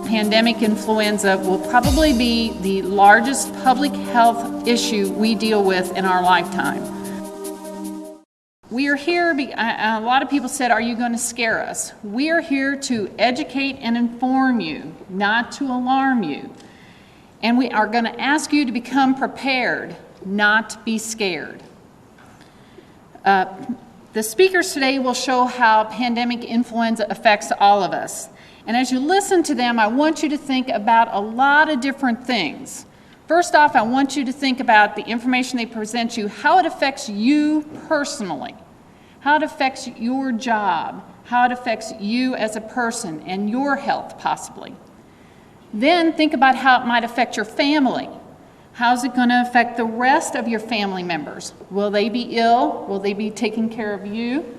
Pandemic influenza will probably be the largest public health issue we deal with in our lifetime. We are here, a lot of people said, are you going to scare us? We are here to educate and inform you, not to alarm you. And we are going to ask you to become prepared, not be scared. The speakers today will show how pandemic influenza affects all of us. And as you listen to them, I want you to think about a lot of different things. First off, I want you to think about the information they present you, how it affects you personally, how it affects your job, how it affects you as a person and your health possibly. Then think about how it might affect your family. How's it going to affect the rest of your family members? Will they be ill? Will they be taking care of you?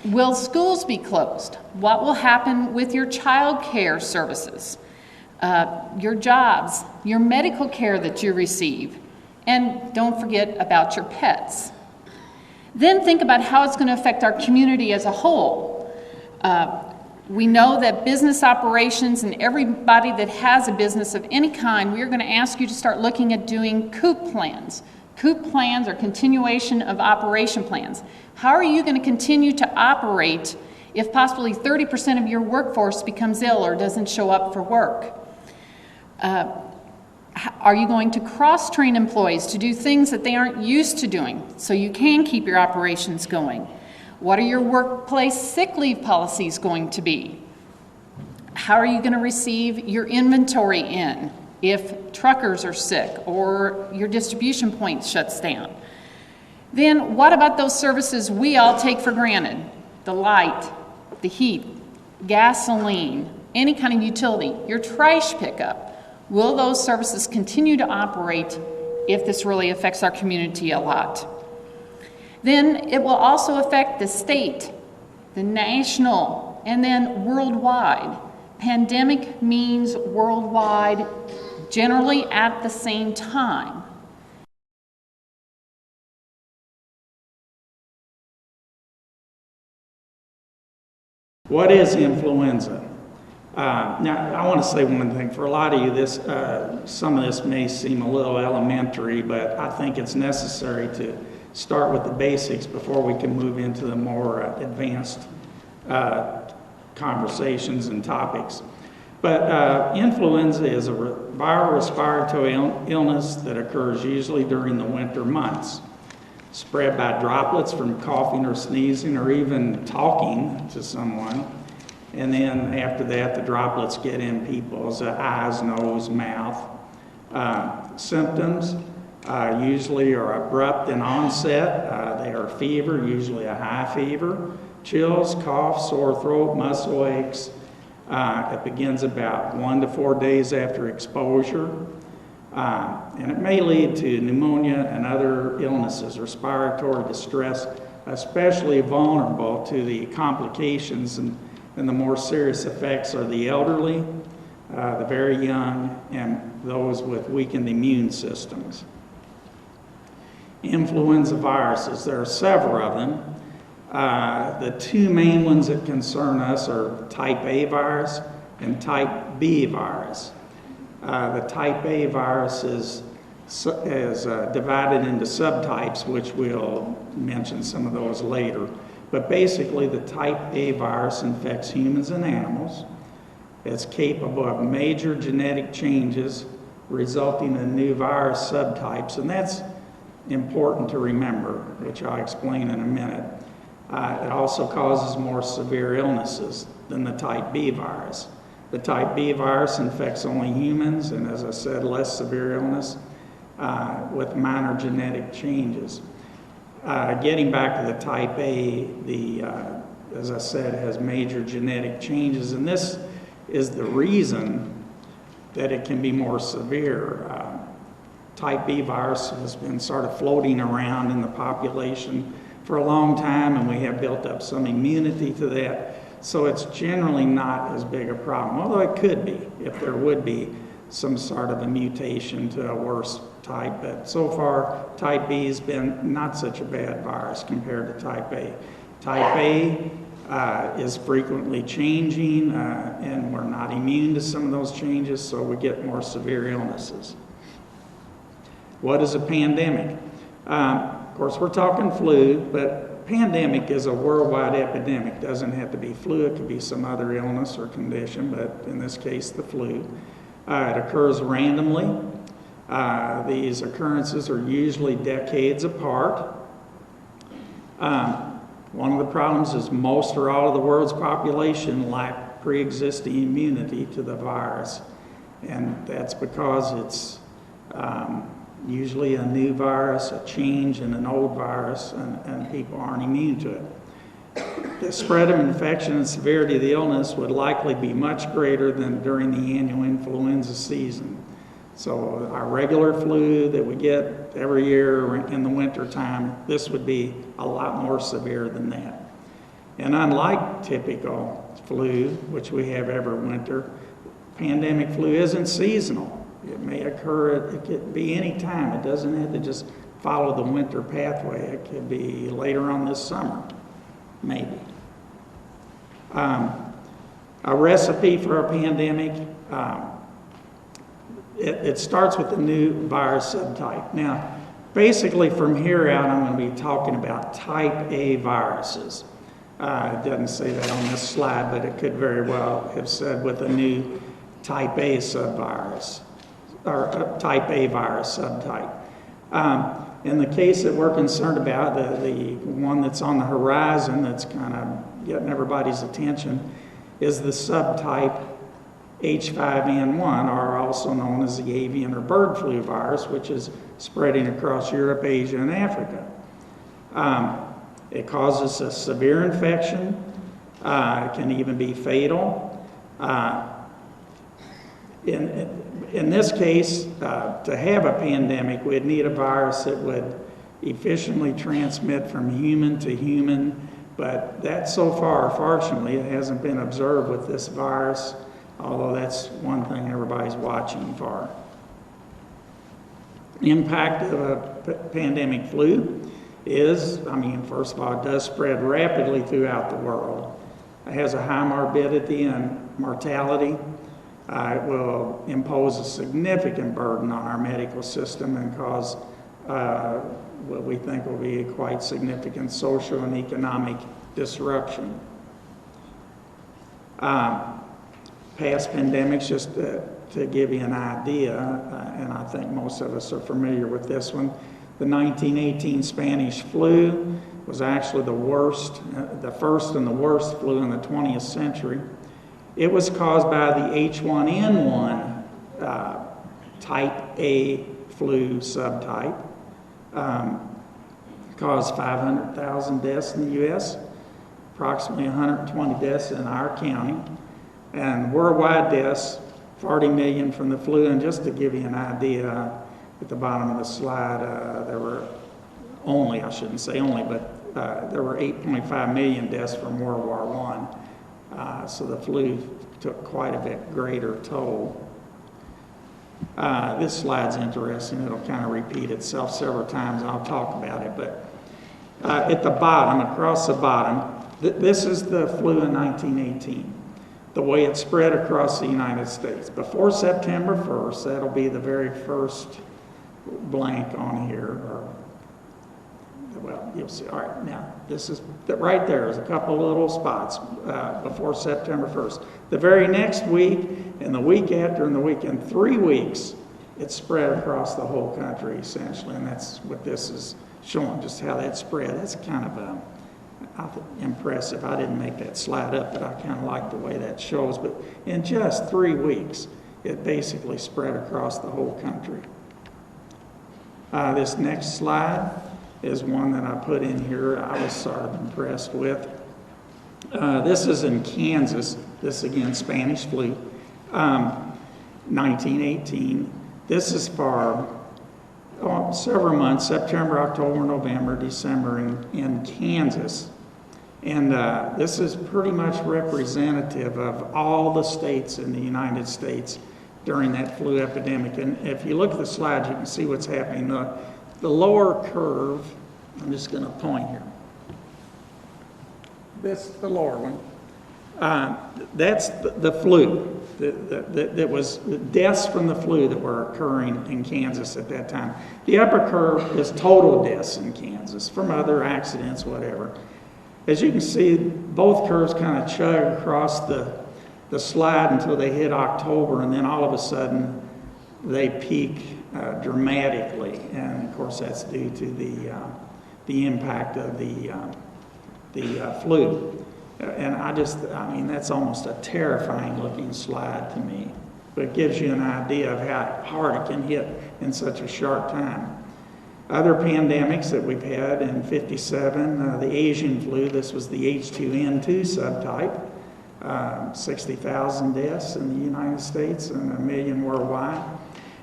Will schools be closed? What will happen with your child care services, your jobs, your medical care that you receive? And don't forget about your pets. Then think about how it's going to affect our community as a whole. We know that business operations and everybody that has a business of any kind, we are going to ask you to start looking at doing COOP plans. COOP plans are continuation of operation plans. How are you going to continue to operate if possibly 30% of your workforce becomes ill or doesn't show up for work? Are you going to cross-train employees to do things that they aren't used to doing so you can keep your operations going? What are your workplace sick leave policies going to be? How are you going to receive your inventory in if truckers are sick or your distribution point shuts down? Then what about those services we all take for granted? The light, the heat, gasoline, any kind of utility, your trash pickup. Will those services continue to operate if this really affects our community a lot? Then it will also affect the state, the national, and then worldwide. Pandemic means worldwide, generally at the same time. What is influenza? Now, I want to say one thing. For a lot of you, some of this may seem a little elementary, but I think it's necessary to start with the basics before we can move into the more advanced conversations and topics. But influenza is a viral respiratory illness that occurs usually during the winter months, spread by droplets from coughing or sneezing or even talking to someone. And then after that, the droplets get in people's eyes, nose, mouth. Symptoms usually are abrupt in onset. They are fever, usually a high fever, chills, cough, sore throat, muscle aches. It begins about 1 to 4 days after exposure. And it may lead to pneumonia and other illnesses, respiratory distress, especially vulnerable to the complications and the more serious effects are the elderly, the very young, and those with weakened immune systems. Influenza viruses, there are several of them. The two main ones that concern us are type A virus and type B virus. The type A virus is divided into subtypes, which we'll mention some of those later. But basically, the type A virus infects humans and animals. It's capable of major genetic changes resulting in new virus subtypes, and that's important to remember, which I'll explain in a minute. It also causes more severe illnesses than the type B virus. The type B virus infects only humans, and as I said, less severe illness with minor genetic changes. Getting back to the type A, as I said, has major genetic changes, and this is the reason that it can be more severe. Type B virus has been sort of floating around in the population for a long time, and we have built up some immunity to that, so it's generally not as big a problem, although it could be if there would be some sort of a mutation to a worse type. But so far, type B has been not such a bad virus compared to type A. Type A is frequently changing, and we're not immune to some of those changes, so we get more severe illnesses. What is a pandemic? Of course, we're talking flu, but pandemic is a worldwide epidemic. It doesn't have to be flu, it could be some other illness or condition, but in this case, the flu. It occurs randomly. These occurrences are usually decades apart. One of the problems is most or all of the world's population lack pre-existing immunity to the virus. And that's because it's usually a new virus, a change in an old virus, and people aren't immune to it. The spread of infection and severity of the illness would likely be much greater than during the annual influenza season. So our regular flu that we get every year in the winter time, this would be a lot more severe than that. And unlike typical flu, which we have every winter, pandemic flu isn't seasonal. It may occur, it could be any time. It doesn't have to just follow the winter pathway. It could be later on this summer, maybe. A recipe for a pandemic, it starts with the new virus subtype. Now, basically from here out, I'm going to be talking about type A viruses. It doesn't say that on this slide, but it could very well have said with a new type A subvirus, or type A virus subtype. In the case that we're concerned about, the one that's on the horizon that's kind of getting everybody's attention is the subtype H5N1, or also known as the avian or bird flu virus, which is spreading across Europe, Asia, and Africa. It causes a severe infection. It can even be fatal. In this case, to have a pandemic, we'd need a virus that would efficiently transmit from human to human, but that so far, fortunately, it hasn't been observed with this virus, although that's one thing everybody's watching for. The impact of a pandemic flu is, first of all, it does spread rapidly throughout the world. It has a high morbidity and mortality. It will impose a significant burden on our medical system and cause what we think will be a quite significant social and economic disruption. Past pandemics, just to give you an idea, and I think most of us are familiar with this one, the 1918 Spanish flu was actually the first and the worst flu in the 20th century. It was caused by the H1N1 type A flu subtype. Caused 500,000 deaths in the U.S., approximately 120 deaths in our county, and worldwide deaths, 40 million from the flu. And just to give you an idea, at the bottom of the slide, there were only, I shouldn't say only, but there were 8.5 million deaths from World War I. So the flu took quite a bit greater toll. This slide's interesting. It'll kind of repeat itself several times. I'll talk about it, but at the bottom, across the bottom, this is the flu in 1918, the way it spread across the United States. Before September 1st, that'll be the very first blank on here, well, you'll see. All right, now, this is, right there is a couple little spots before September 1st. The very next week, and the week after, and the week in 3 weeks, it spread across the whole country, essentially, and that's what this is showing, just how that spread. That's kind of impressive. I didn't make that slide up, but I kind of like the way that shows. But in just 3 weeks, it basically spread across the whole country. This next slide is one that I put in here I was sort of impressed with. This is in Kansas. This, again, Spanish flu, 1918. This is for several months, September, October, November, December in Kansas. And this is pretty much representative of all the states in the United States during that flu epidemic. And if you look at the slide, you can see what's happening. The lower curve, I'm just going to point here. this, the lower one, that's the flu. That was deaths from the flu that were occurring in Kansas at that time. The upper curve is total deaths in Kansas from other accidents, whatever. As you can see, both curves kind of chug across the slide until they hit October, and then all of a sudden they peak dramatically. And of course, that's due to the impact of the flu. And I mean, that's almost a terrifying looking slide to me. But it gives you an idea of how hard it can hit in such a short time. Other pandemics that we've had in '57, the Asian flu, this was the H2N2 subtype, 60,000 deaths in the United States and 1 million worldwide.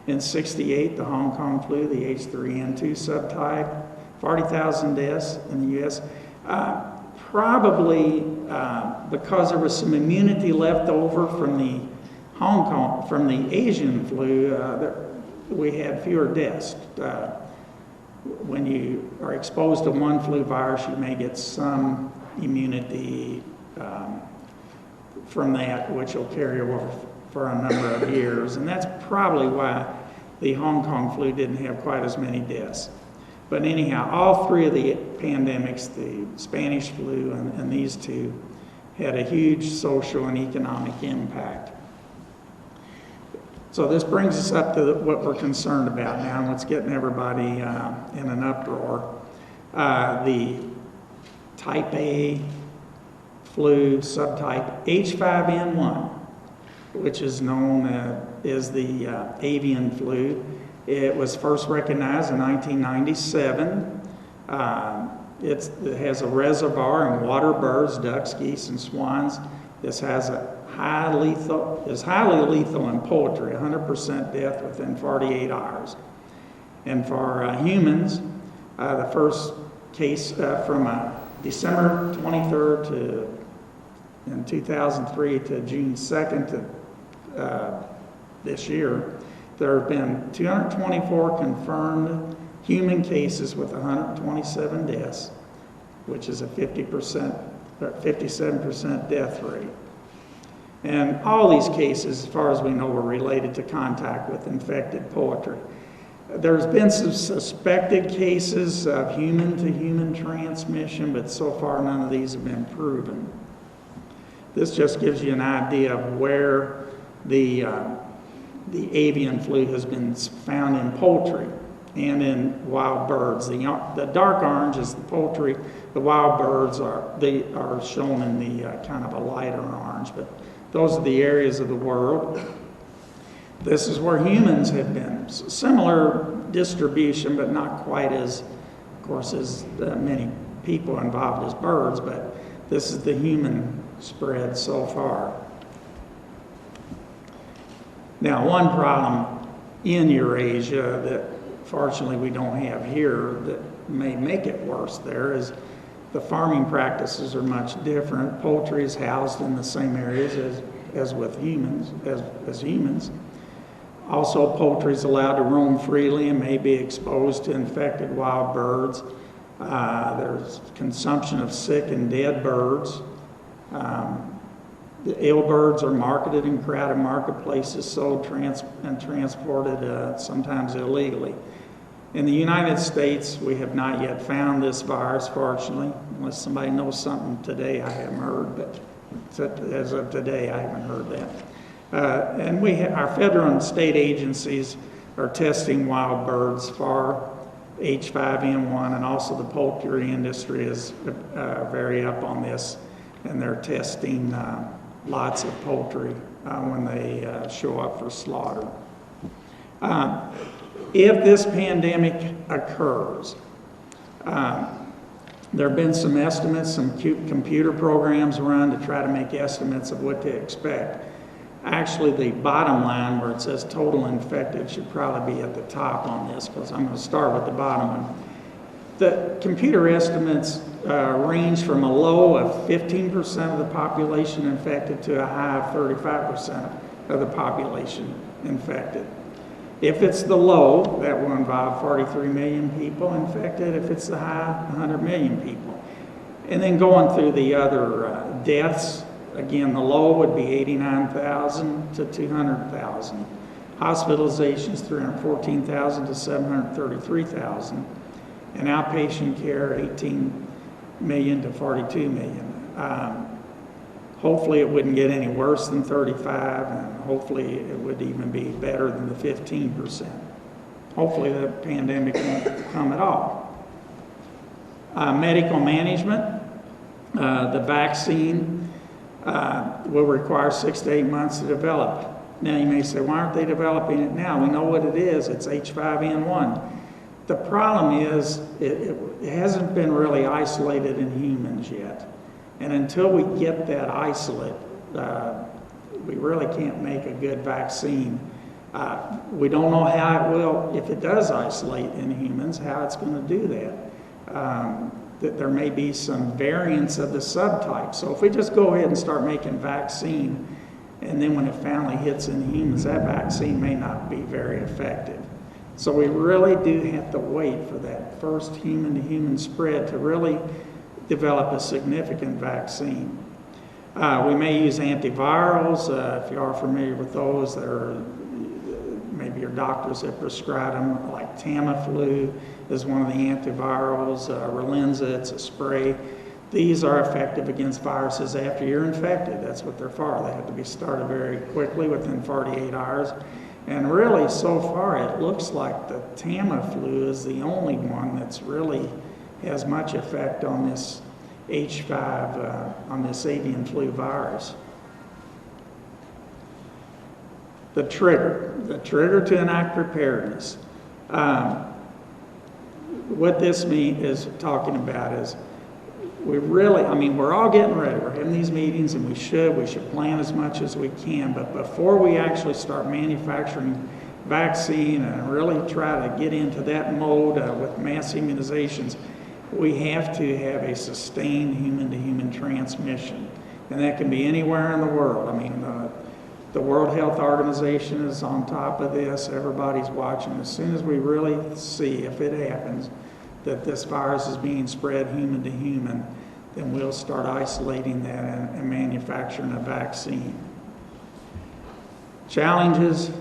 In '68, the Hong Kong flu, the H3N2 subtype, 40,000 deaths in the U.S. Probably because there was some immunity left over from the Asian flu, we had fewer deaths. When you are exposed to one flu virus, you may get some immunity from that, which will carry over for a number of years. And that's probably why the Hong Kong flu didn't have quite as many deaths. But anyhow, all three of the pandemics, the Spanish flu and these two, had a huge social and economic impact. So this brings us up to what we're concerned about now, and what's getting everybody in an uproar. The type A flu subtype H5N1, which is known as the avian flu. It was first recognized in 1997. It has a reservoir in water birds, ducks, geese, and swans. This is highly lethal in poultry, 100% death within 48 hours. And for humans, the first case from December 23rd in 2003 to June 2nd this year, there have been 224 confirmed human cases with 127 deaths, which is a 57% death rate. And all these cases, as far as we know, were related to contact with infected poultry. There's been some suspected cases of human-to-human transmission, but so far none of these have been proven. This just gives you an idea of where the avian flu has been found in poultry and in wild birds. The dark orange is the poultry. The wild birds are shown in the kind of a lighter orange, but those are the areas of the world. This is where humans have been. Similar distribution, but not quite as, of course, as many people involved as birds, but this is the human spread so far. Now, one problem in Eurasia that fortunately we don't have here that may make it worse there is the farming practices are much different. Poultry is housed in the same areas as with humans, as humans. Also, poultry is allowed to roam freely and may be exposed to infected wild birds. There's consumption of sick and dead birds. The ill birds are marketed in crowded marketplaces, sold and transported sometimes illegally. In the United States, we have not yet found this virus, fortunately, unless somebody knows something today I haven't heard, but as of today, I haven't heard that. And our federal and state agencies are testing wild birds for H5N1, and also the poultry industry is very up on this, and they're testing lots of poultry when they show up for slaughter. If this pandemic occurs, there have been some estimates, some computer programs run to try to make estimates of what to expect. Actually, the bottom line where it says total infected should probably be at the top on this, because I'm going to start with the bottom one. The computer estimates range from a low of 15% of the population infected to a high of 35% of the population infected. If it's the low, that will involve 43 million people infected. If it's the high, 100 million people. And then going through the other deaths, again, the low would be 89,000 to 200,000. Hospitalizations, 314,000 to 733,000. And outpatient care, 18 million to 42 million. Hopefully it wouldn't get any worse than 35, and hopefully it would even be better than the 15%. Hopefully the pandemic won't come at all. Medical management, the vaccine will require 6 to 8 months to develop. Now you may say, why aren't they developing it now? We know what it is, it's H5N1. The problem is it hasn't been really isolated in humans yet. And until we get that isolate, we really can't make a good vaccine. We don't know how it will, if it does isolate in humans, how it's going to do that. That there may be some variants of the subtype. So if we just go ahead and start making vaccine, and then when it finally hits in humans, that vaccine may not be very effective. So we really do have to wait for that first human-to-human spread to really develop a significant vaccine. We may use antivirals, if you are familiar with those. That are, maybe your doctors have prescribed them, like Tamiflu is one of the antivirals, Relenza, it's a spray. These are effective against viruses after you're infected. That's what they're for. They have to be started very quickly, within 48 hours. And really, so far, it looks like the Tamiflu is the only one that's really has much effect on this H5, on this avian flu virus. The trigger to enact preparedness. What this is talking about is we really, we're all getting ready. We're having these meetings, and we should plan as much as we can. But before we actually start manufacturing vaccine and really try to get into that mode with mass immunizations, we have to have a sustained human-to-human transmission. And that can be anywhere in the world. The World Health Organization is on top of this. Everybody's watching. As soon as we really see, if it happens, that this virus is being spread human to human, then we'll start isolating that and manufacturing a vaccine. Challenges,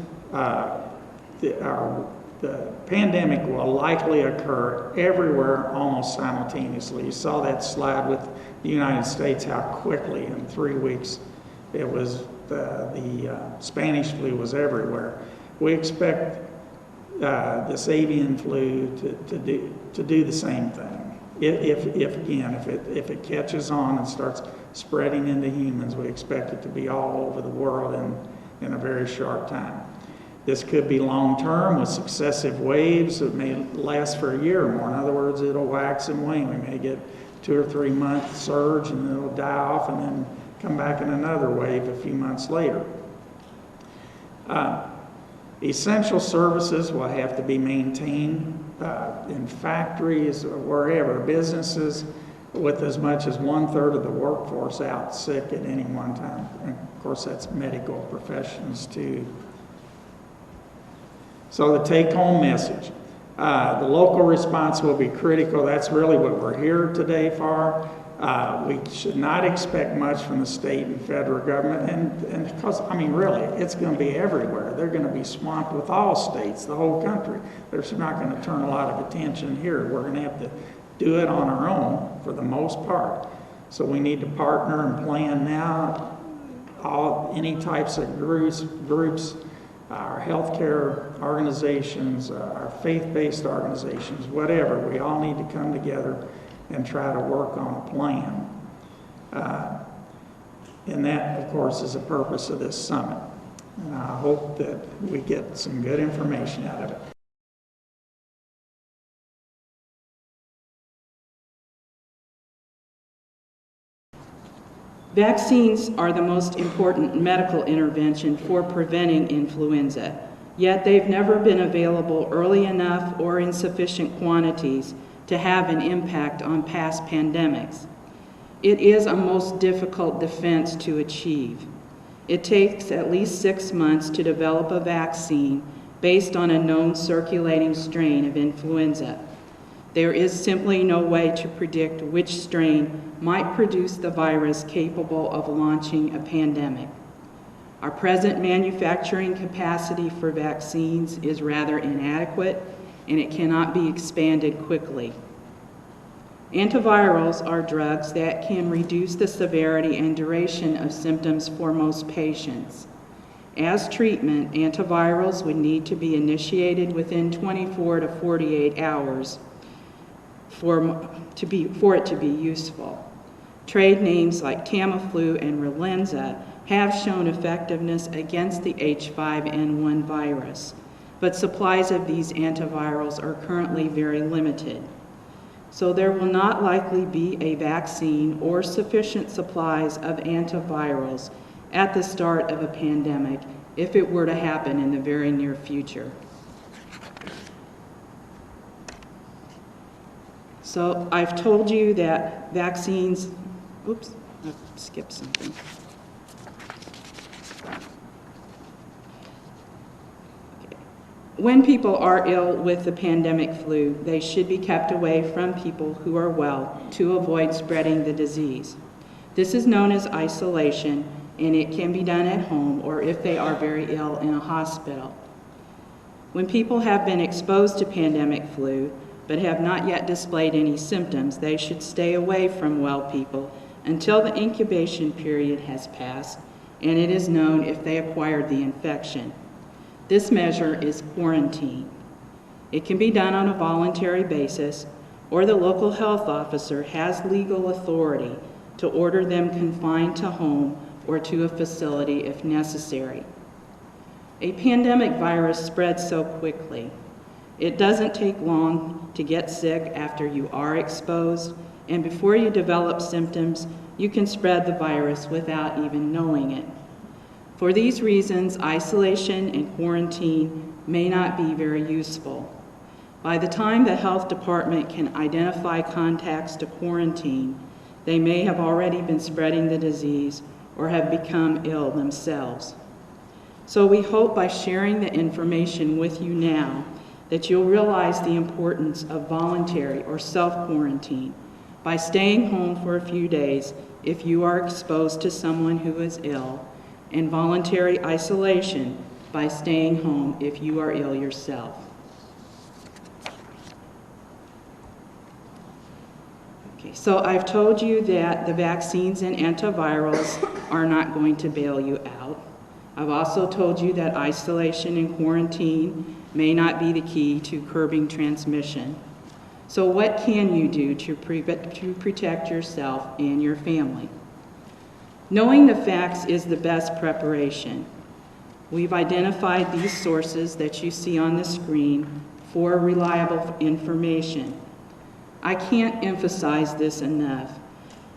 the pandemic will likely occur everywhere almost simultaneously. You saw that slide with the United States, how quickly in 3 weeks it was, the Spanish flu was everywhere. We expect this avian flu to do the same thing. If it catches on and starts spreading into humans, we expect it to be all over the world in a very short time. This could be long-term with successive waves that may last for a year or more. In other words, it'll wax and wane. We may get 2 or 3 month surge, and then it'll die off and then come back in another wave a few months later. Essential services will have to be maintained in factories or wherever, businesses, with as much as 1/3 of the workforce out sick at any one time. And of course, that's medical professions too. So the take-home message, the local response will be critical. That's really what we're here today for. We should not expect much from the state and federal government, and because, really, it's going to be everywhere. They're going to be swamped with all states, the whole country. They're not going to turn a lot of attention here. We're going to have to do it on our own for the most part. So we need to partner and plan now. Any types of groups, our healthcare organizations, our faith-based organizations, whatever, we all need to come together and try to work on a plan. And that, of course, is the purpose of this summit. And I hope that we get some good information out of it. Vaccines are the most important medical intervention for preventing influenza, yet they've never been available early enough or in sufficient quantities to have an impact on past pandemics. It is a most difficult defense to achieve. It takes at least 6 months to develop a vaccine based on a known circulating strain of influenza. There is simply no way to predict which strain might produce the virus capable of launching a pandemic. Our present manufacturing capacity for vaccines is rather inadequate, and it cannot be expanded quickly. Antivirals are drugs that can reduce the severity and duration of symptoms for most patients. As treatment, antivirals would need to be initiated within 24 to 48 hours for it to be useful. Trade names like Tamiflu and Influenza have shown effectiveness against the H5N1 virus, but supplies of these antivirals are currently very limited. So there will not likely be a vaccine or sufficient supplies of antivirals at the start of a pandemic if it were to happen in the very near future. So I've told you that vaccines, oops, I skipped something. When people are ill with the pandemic flu, they should be kept away from people who are well to avoid spreading the disease. This is known as isolation, and it can be done at home or if they are very ill in a hospital. When people have been exposed to pandemic flu but have not yet displayed any symptoms, they should stay away from well people until the incubation period has passed and it is known if they acquired the infection. This measure is quarantine. It can be done on a voluntary basis, or the local health officer has legal authority to order them confined to home or to a facility if necessary. A pandemic virus spreads so quickly. It doesn't take long to get sick after you are exposed, and before you develop symptoms, you can spread the virus without even knowing it. For these reasons, isolation and quarantine may not be very useful. By the time the health department can identify contacts to quarantine, they may have already been spreading the disease or have become ill themselves. So we hope by sharing the information with you now that you'll realize the importance of voluntary or self-quarantine by staying home for a few days if you are exposed to someone who is ill, and voluntary isolation by staying home if you are ill yourself. Okay, so I've told you that the vaccines and antivirals are not going to bail you out. I've also told you that isolation and quarantine may not be the key to curbing transmission. So what can you do to protect yourself and your family? Knowing the facts is the best preparation. We've identified these sources that you see on the screen for reliable information. I can't emphasize this enough.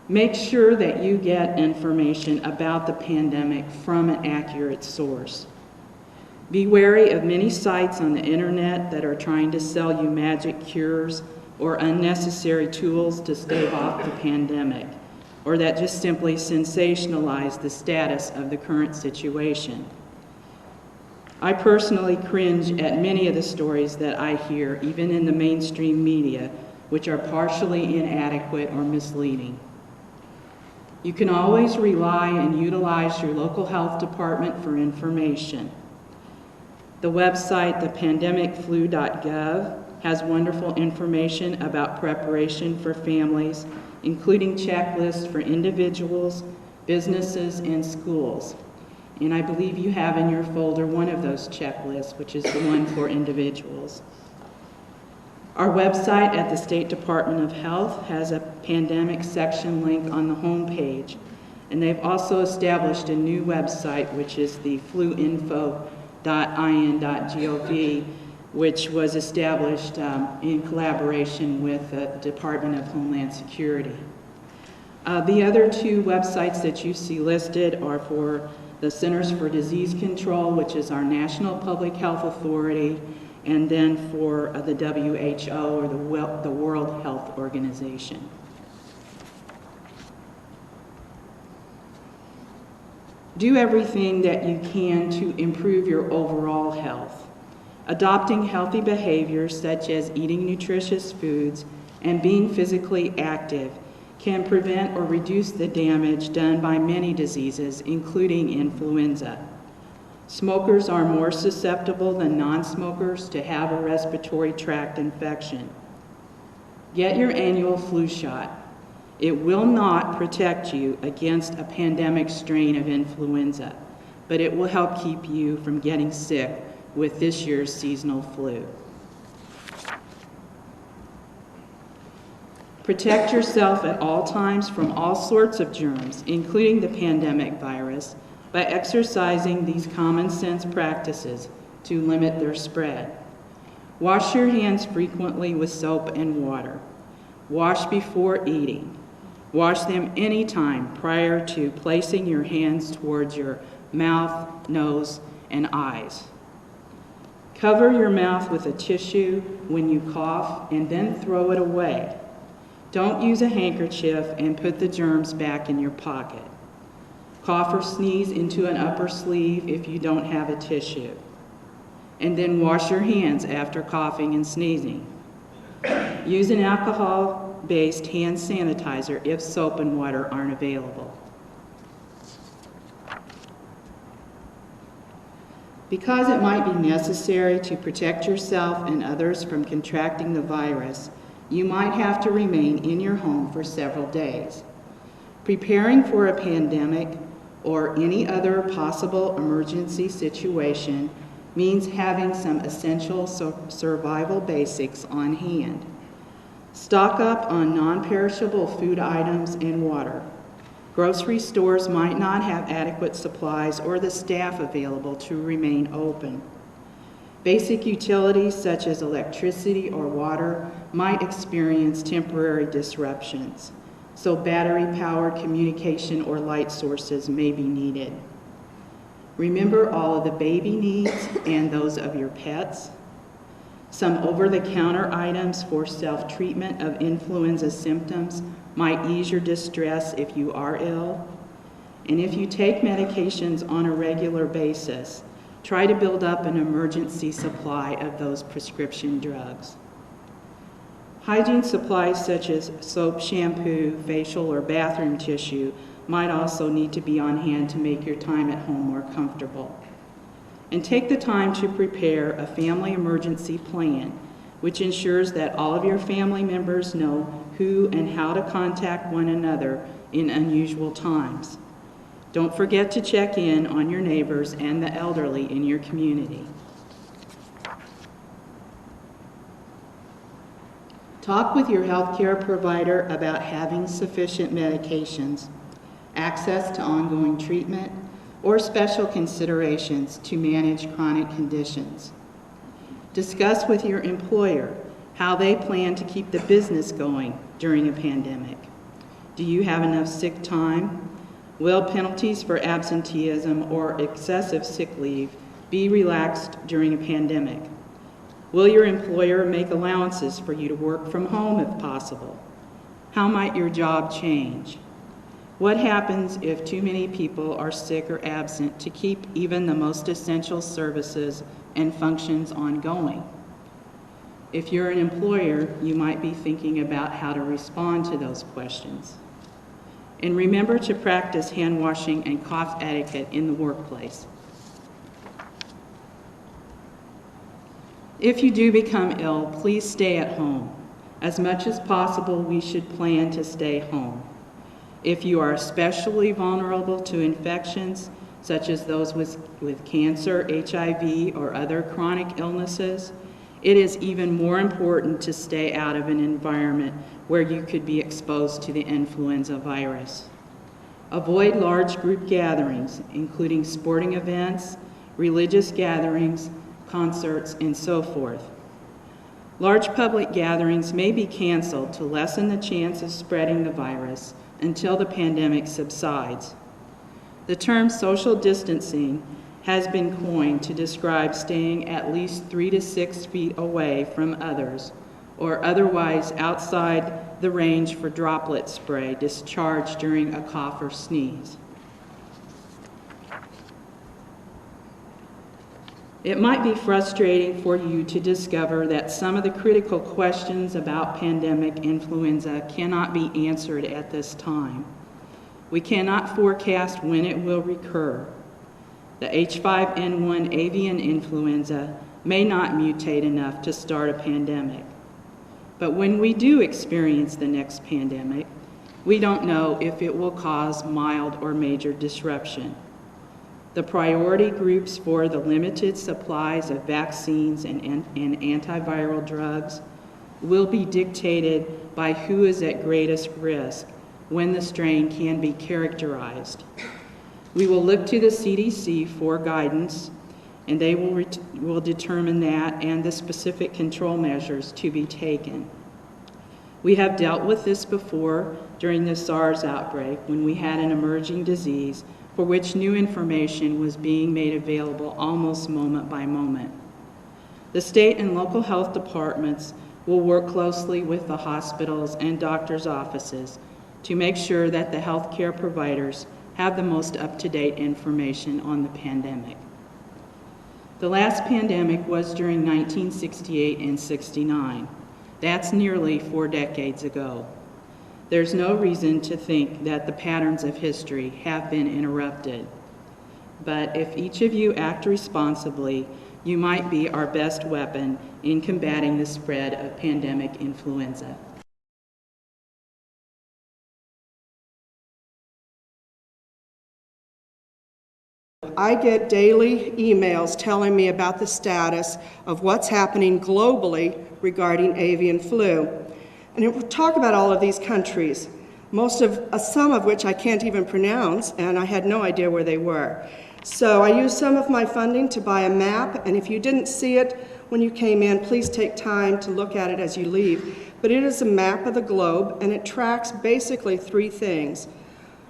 Make sure that you get information about the pandemic from an accurate source. Be wary of many sites on the internet that are trying to sell you magic cures or unnecessary tools to stave off the pandemic, or that just simply sensationalize the status of the current situation. I personally cringe at many of the stories that I hear, even in the mainstream media, which are partially inadequate or misleading. You can always rely and utilize your local health department for information. The website, thepandemicflu.gov, has wonderful information about preparation for families, including checklists for individuals, businesses, and schools. And I believe you have in your folder one of those checklists, which is the one for individuals. Our website at the State Department of Health has a pandemic section link on the home page, and they've also established a new website, which is the fluinfo.in.gov, which was established in collaboration with the Department of Homeland Security. The other two websites that you see listed are for the Centers for Disease Control, which is our national public health authority, and then for the WHO, or the World Health Organization. Do everything that you can to improve your overall health. Adopting healthy behaviors such as eating nutritious foods and being physically active can prevent or reduce the damage done by many diseases, including influenza. Smokers are more susceptible than non-smokers to have a respiratory tract infection. Get your annual flu shot. It will not protect you against a pandemic strain of influenza, but it will help keep you from getting sick with this year's seasonal flu. Protect yourself at all times from all sorts of germs, including the pandemic virus, by exercising these common sense practices to limit their spread. Wash your hands frequently with soap and water. Wash before eating. Wash them anytime prior to placing your hands towards your mouth, nose, and eyes. Cover your mouth with a tissue when you cough and then throw it away. Don't use a handkerchief and put the germs back in your pocket. Cough or sneeze into an upper sleeve if you don't have a tissue. And then wash your hands after coughing and sneezing. Use an alcohol-based hand sanitizer if soap and water aren't available. Because it might be necessary to protect yourself and others from contracting the virus, you might have to remain in your home for several days. Preparing for a pandemic or any other possible emergency situation means having some essential survival basics on hand. Stock up on non-perishable food items and water. Grocery stores might not have adequate supplies or the staff available to remain open. Basic utilities such as electricity or water might experience temporary disruptions, so battery-powered communication or light sources may be needed. Remember all of the baby needs and those of your pets. Some over-the-counter items for self-treatment of influenza symptoms might ease your distress if you are ill. And if you take medications on a regular basis, try to build up an emergency supply of those prescription drugs. Hygiene supplies such as soap, shampoo, facial, or bathroom tissue might also need to be on hand to make your time at home more comfortable. And take the time to prepare a family emergency plan, which ensures that all of your family members know who and how to contact one another in unusual times. Don't forget to check in on your neighbors and the elderly in your community. Talk with your healthcare provider about having sufficient medications, access to ongoing treatment, or special considerations to manage chronic conditions. Discuss with your employer how they plan to keep the business going during a pandemic. Do you have enough sick time? Will penalties for absenteeism or excessive sick leave be relaxed during a pandemic? Will your employer make allowances for you to work from home if possible? How might your job change? What happens if too many people are sick or absent to keep even the most essential services and functions ongoing? If you're an employer, you might be thinking about how to respond to those questions. And remember to practice hand washing and cough etiquette in the workplace. If you do become ill, please stay at home. As much as possible, we should plan to stay home. If you are especially vulnerable to infections, such as those with cancer, HIV, or other chronic illnesses, it is even more important to stay out of an environment where you could be exposed to the influenza virus. Avoid large group gatherings, including sporting events, religious gatherings, concerts, and so forth. Large public gatherings may be canceled to lessen the chance of spreading the virus until the pandemic subsides. The term social distancing has been coined to describe staying at least 3 to 6 feet away from others or otherwise outside the range for droplet spray discharged during a cough or sneeze. It might be frustrating for you to discover that some of the critical questions about pandemic influenza cannot be answered at this time. We cannot forecast when it will recur. The H5N1 avian influenza may not mutate enough to start a pandemic. But when we do experience the next pandemic, we don't know if it will cause mild or major disruption. The priority groups for the limited supplies of vaccines and antiviral drugs will be dictated by who is at greatest risk when the strain can be characterized. We will look to the CDC for guidance, and they will determine that and the specific control measures to be taken. We have dealt with this before during the SARS outbreak when we had an emerging disease for which new information was being made available almost moment by moment. The state and local health departments will work closely with the hospitals and doctors' offices to make sure that the healthcare providers have the most up-to-date information on the pandemic. The last pandemic was during 1968 and 69. That's nearly 4 decades ago. There's no reason to think that the patterns of history have been interrupted. But if each of you act responsibly, you might be our best weapon in combating the spread of pandemic influenza. I get daily emails telling me about the status of what's happening globally regarding avian flu. And it will talk about all of these countries, some of which I can't even pronounce, and I had no idea where they were. So I used some of my funding to buy a map, and if you didn't see it when you came in, please take time to look at it as you leave. But it is a map of the globe, and it tracks basically 3 things.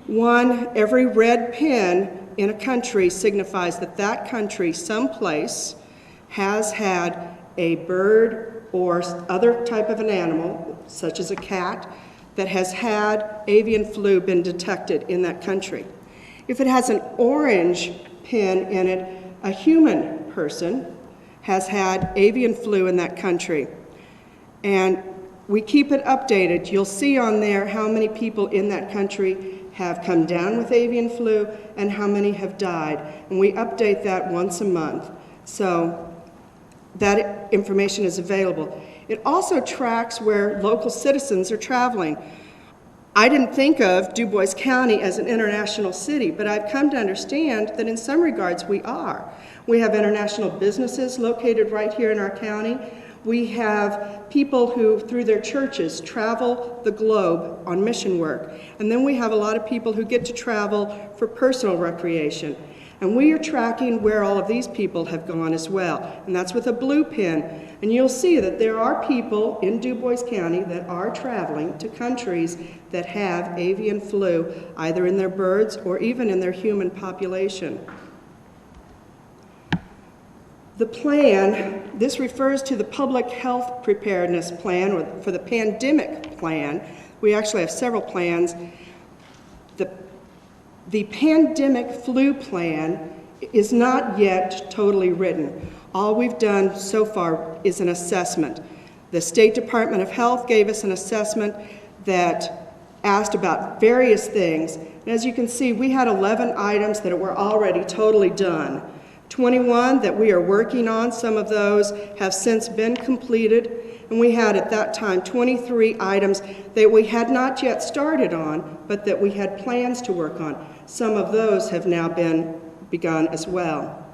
1, every red pin in a country signifies that that country someplace has had a bird or other type of an animal, such as a cat, that has had avian flu been detected in that country. If it has an orange pin in it, a human person has had avian flu in that country. And we keep it updated. You'll see on there how many people in that country have come down with avian flu and how many have died. And we update that once a month. So that information is available. It also tracks where local citizens are traveling. I didn't think of Du Bois County as an international city, but I've come to understand that in some regards we are. We have international businesses located right here in our county. We have people who, through their churches, travel the globe on mission work. And then we have a lot of people who get to travel for personal recreation. And we are tracking where all of these people have gone as well. And that's with a blue pin. And you'll see that there are people in Du Bois County that are traveling to countries that have avian flu, either in their birds or even in their human population. The plan, this refers to the Public Health Preparedness Plan, or for the Pandemic Plan. We actually have several plans. The Pandemic Flu Plan is not yet totally written. All we've done so far is an assessment. The State Department of Health gave us an assessment that asked about various things. And as you can see, we had 11 items that were already totally done. 21 that we are working on. Some of those have since been completed. And we had at that time 23 items that we had not yet started on, but that we had plans to work on. Some of those have now been begun as well.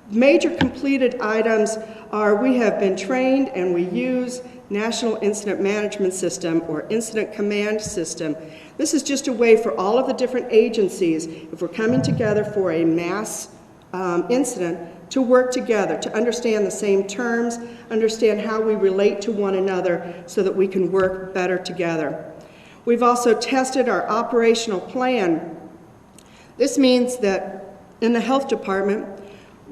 Major completed items are we have been trained and we use National Incident Management System or Incident Command System. This is just a way for all of the different agencies, if we're coming together for a mass incident, to work together, to understand the same terms, understand how we relate to one another so that we can work better together. We've also tested our operational plan. This means that in the health department,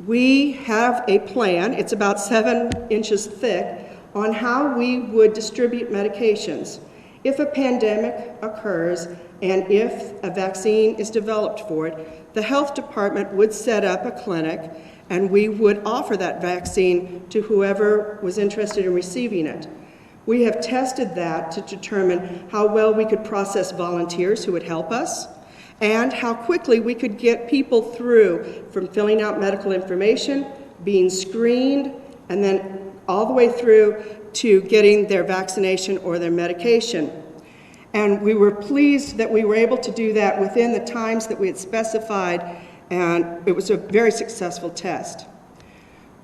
we have a plan, it's about 7 inches thick, on how we would distribute medications. If a pandemic occurs and if a vaccine is developed for it, the health department would set up a clinic and we would offer that vaccine to whoever was interested in receiving it. We have tested that to determine how well we could process volunteers who would help us, and how quickly we could get people through from filling out medical information, being screened, and then all the way through to getting their vaccination or their medication. And we were pleased that we were able to do that within the times that we had specified, and it was a very successful test.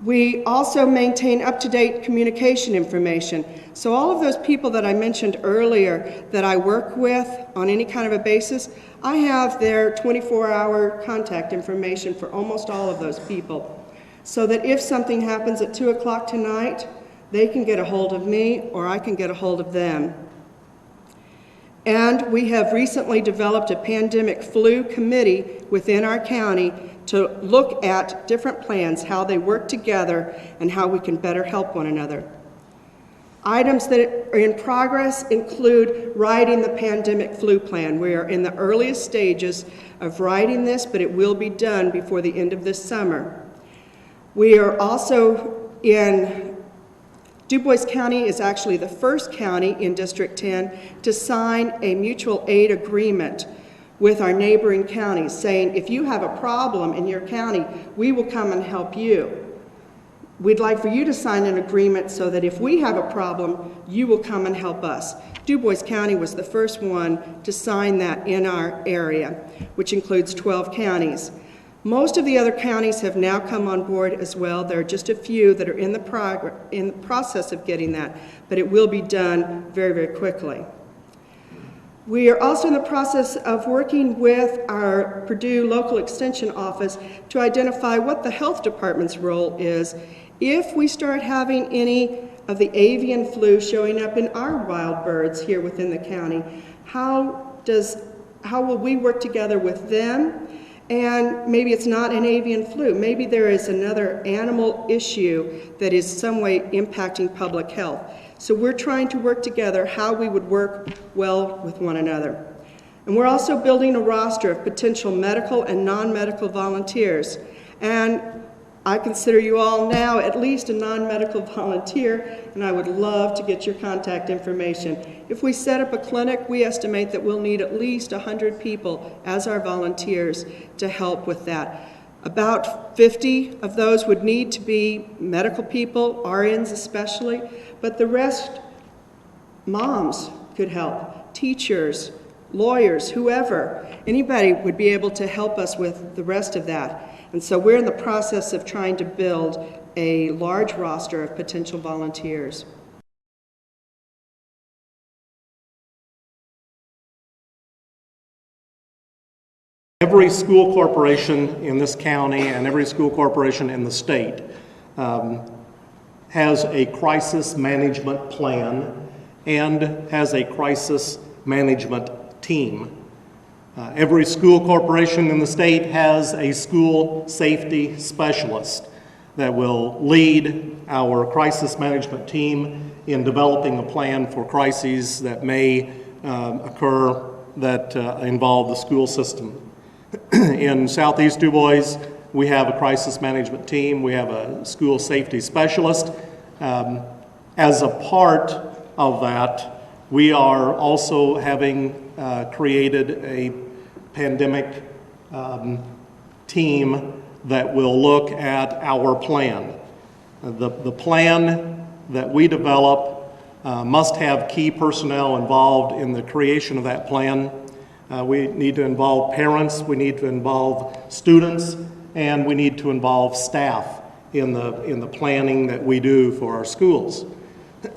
We also maintain up-to-date communication information. So all of those people that I mentioned earlier that I work with on any kind of a basis, I have their 24-hour contact information for almost all of those people, so that if something happens at 2 o'clock tonight, they can get a hold of me or I can get a hold of them. And we have recently developed a pandemic flu committee within our county to look at different plans, how they work together, and how we can better help one another. Items that are in progress include writing the pandemic flu plan. We are in the earliest stages of writing this, but it will be done before the end of this summer. We are also Du Bois County is actually the first county in District 10 to sign a mutual aid agreement with our neighboring counties, saying if you have a problem in your county, we will come and help you. We'd like for you to sign an agreement so that if we have a problem, you will come and help us. Du Bois County was the first one to sign that in our area, which includes 12 counties. Most of the other counties have now come on board as well. There are just a few that are in the process of getting that, but it will be done very, very quickly. We are also in the process of working with our Purdue local extension office to identify what the health department's role is if we start having any of the avian flu showing up in our wild birds here within the county. How will we work together with them? And maybe it's not an avian flu. Maybe there is another animal issue that is some way impacting public health. So we're trying to work together how we would work well with one another. And we're also building a roster of potential medical and non-medical volunteers. And I consider you all now at least a non-medical volunteer, and I would love to get your contact information. If we set up a clinic, we estimate that we'll need at least 100 people as our volunteers to help with that. About 50 of those would need to be medical people, RNs especially, but the rest, moms could help, teachers, lawyers, whoever, anybody would be able to help us with the rest of that. And so we're in the process of trying to build a large roster of potential volunteers. Every school corporation in this county and every school corporation in the state has a crisis management plan and has a crisis management team. Every school corporation in the state has a school safety specialist that will lead our crisis management team in developing a plan for crises that may occur that involve the school system. In Southeast Du Bois, we have a crisis management team. We have a school safety specialist. As a part of that, we are also having created a pandemic team that will look at our plan. The plan that we develop must have key personnel involved in the creation of that plan. We need to involve parents, we need to involve students, and we need to involve staff in the planning that we do for our schools.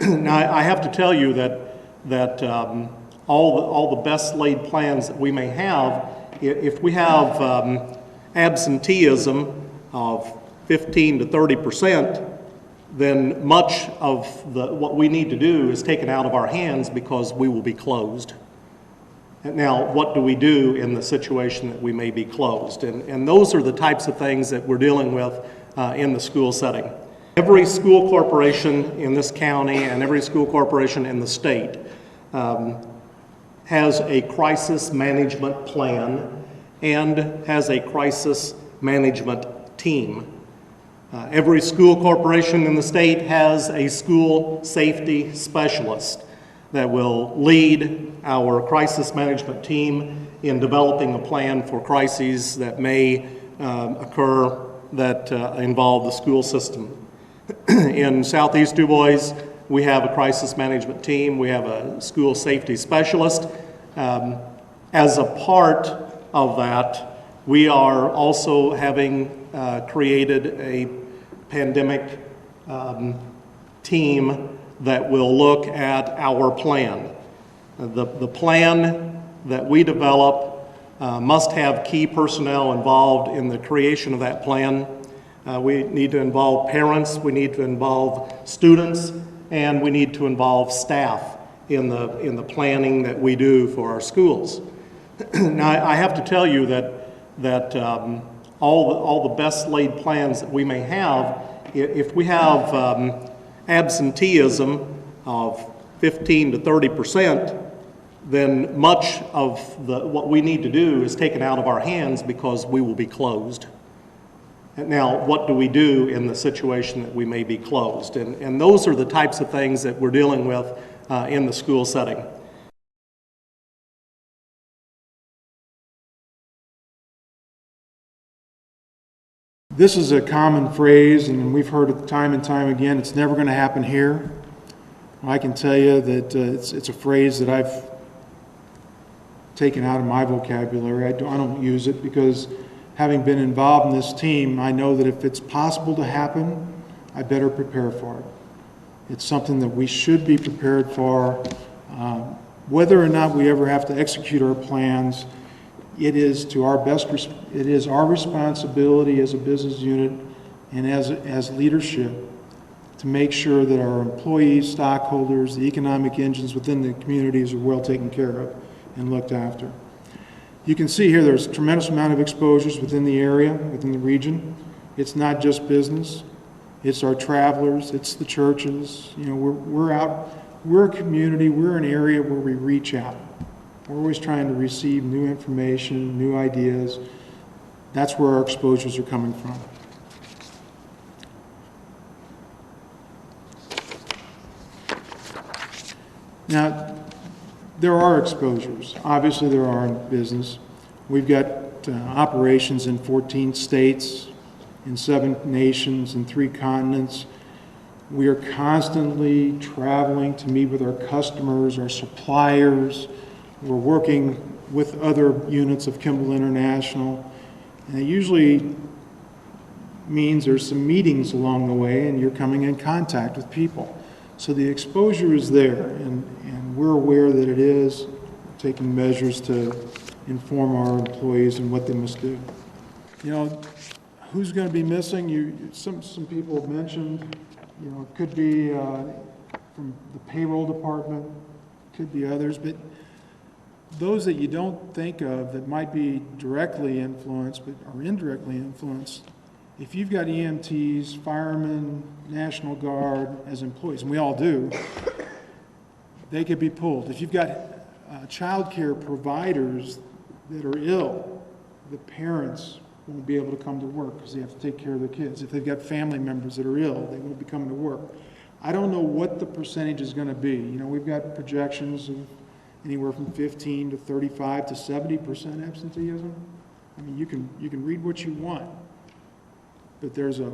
Now, I have to tell you that all the best laid plans that we may have, if we have absenteeism of 15 to 30%, then much of what we need to do is taken out of our hands because we will be closed. Now, what do we do in the situation that we may be closed? And those are the types of things that we're dealing with in the school setting. Every school corporation in this county and every school corporation in the state has a crisis management plan and has a crisis management team. Every school corporation in the state has a school safety specialist that will lead our crisis management team in developing a plan for crises that may occur that involve the school system. In Southeast Du Bois, we have a crisis management team. We have a school safety specialist. As a part of that, we are also having created a pandemic team that will look at our plan. The plan that we develop must have key personnel involved in the creation of that plan. We need to involve parents, we need to involve students, and we need to involve staff in the planning that we do for our schools. Now, I have to tell you that all the best laid plans that we may have, if we have absenteeism of 15 to 30%, then much of what we need to do is taken out of our hands because we will be closed. Now, what do we do in the situation that we may be closed? And those are the types of things that we're dealing with in the school setting. This is a common phrase, and we've heard it time and time again. It's never going to happen here. I can tell you that it's a phrase that I've taken out of my vocabulary. I don't use it because, having been involved in this team, I know that if it's possible to happen, I better prepare for it. It's something that we should be prepared for. Whether or not we ever have to execute our plans, it is our responsibility as a business unit and as leadership to make sure that our employees, stockholders, the economic engines within the communities are well taken care of and looked after. You can see here there's a tremendous amount of exposures within the area, within the region. It's not just business, it's our travelers, it's the churches. You know, we're out, we're a community, we're an area where we reach out. We're always trying to receive new information, new ideas. That's where our exposures are coming from. Now, there are exposures. Obviously, there are in business. We've got operations in 14 states, in 7 nations, in 3 continents. We are constantly traveling to meet with our customers, our suppliers. We're working with other units of Kimball International. And it usually means there's some meetings along the way and you're coming in contact with people. So the exposure is there, and we're aware that it is, taking measures to inform our employees and what they must do. You know, who's going to be missing? Some people have mentioned, you know, it could be from the payroll department, could be others, but those that you don't think of that might be directly influenced but are indirectly influenced, if you've got EMTs, firemen, National Guard as employees, and we all do, they could be pulled. If you've got child care providers that are ill, the parents won't be able to come to work because they have to take care of their kids. If they've got family members that are ill, they won't be coming to work. I don't know what the percentage is going to be. You know, we've got projections of anywhere from 15 to 35 to 70% absenteeism. I mean, you can read what you want, but there's a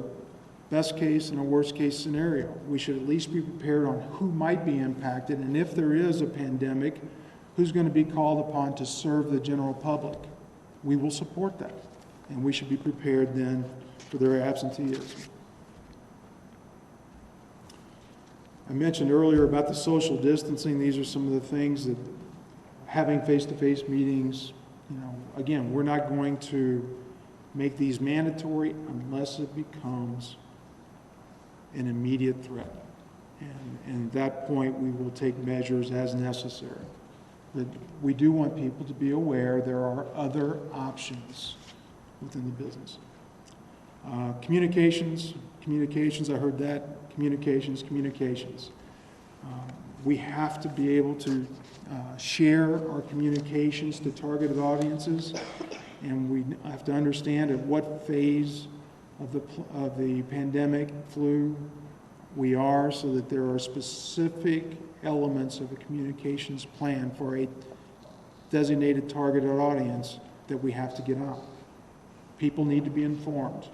best case and a worst case scenario. We should at least be prepared on who might be impacted, and if there is a pandemic, who's going to be called upon to serve the general public. We will support that, and we should be prepared then for their absenteeism. I mentioned earlier about the social distancing. These are some of the things that having face-to-face meetings, you know, again, we're not going to make these mandatory unless it becomes an immediate threat. And at that point, we will take measures as necessary. But we do want people to be aware there are other options within the business. Communications, I heard that. Communications. We have to be able to share our communications to targeted audiences, and we have to understand at what phase of the pandemic flu, we are, so that there are specific elements of a communications plan for a designated targeted audience that we have to get out. People need to be informed.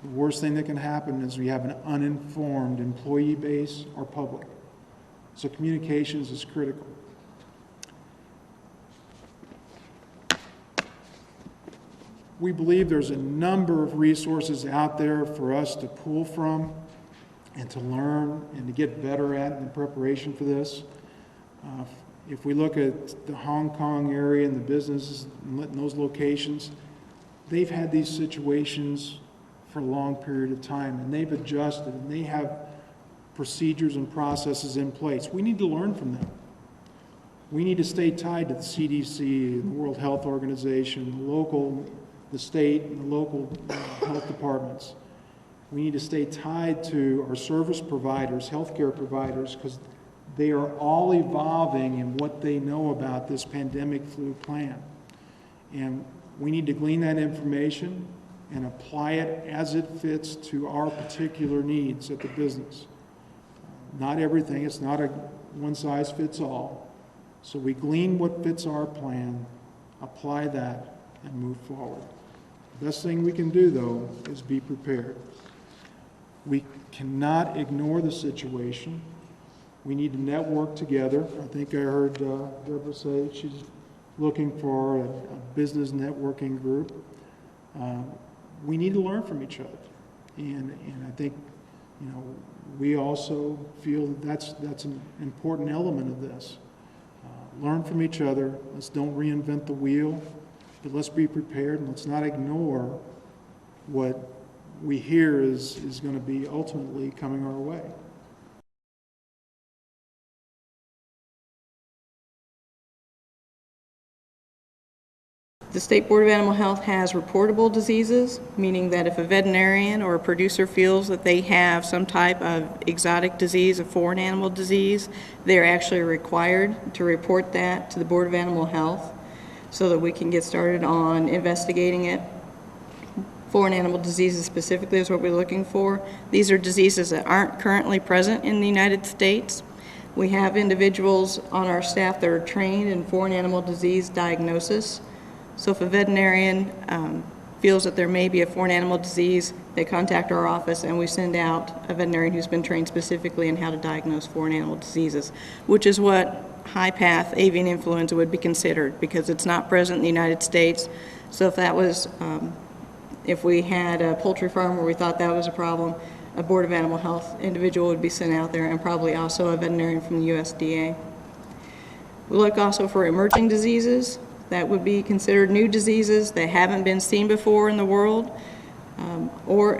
The worst thing that can happen is we have an uninformed employee base or public. So communications is critical. We believe there's a number of resources out there for us to pull from and to learn and to get better at in preparation for this. If we look at the Hong Kong area and the businesses in those locations, they've had these situations for a long period of time, and they've adjusted, and they have procedures and processes in place. We need to learn from them. We need to stay tied to the CDC, the World Health Organization, the state and the local health departments. We need to stay tied to our service providers, healthcare providers, because they are all evolving in what they know about this pandemic flu plan. And we need to glean that information and apply it as it fits to our particular needs at the business. Not everything, it's not a one-size-fits-all. So we glean what fits our plan, apply that, and move forward. The best thing we can do, though, is be prepared. We cannot ignore the situation. We need to network together. I think I heard Deborah say she's looking for a business networking group. We need to learn from each other. And I think, we also feel that that's an important element of this. Learn from each other. Let's don't reinvent the wheel, but let's be prepared, and let's not ignore what we hear is going to be ultimately coming our way. The State Board of Animal Health has reportable diseases, meaning that if a veterinarian or a producer feels that they have some type of exotic disease, a foreign animal disease, they're actually required to report that to the Board of Animal Health so that we can get started on investigating it. Foreign animal diseases specifically is what we're looking for. These are diseases that aren't currently present in the United States. We have individuals on our staff that are trained in foreign animal disease diagnosis. So if a veterinarian feels that there may be a foreign animal disease, they contact our office and we send out a veterinarian who's been trained specifically in how to diagnose foreign animal diseases, which is what high-path avian influenza would be considered because it's not present in the United States. So if that was, if we had a poultry farm where we thought that was a problem, a Board of Animal Health individual would be sent out there and probably also a veterinarian from the USDA. We look also for emerging diseases. That would be considered new diseases that haven't been seen before in the world, or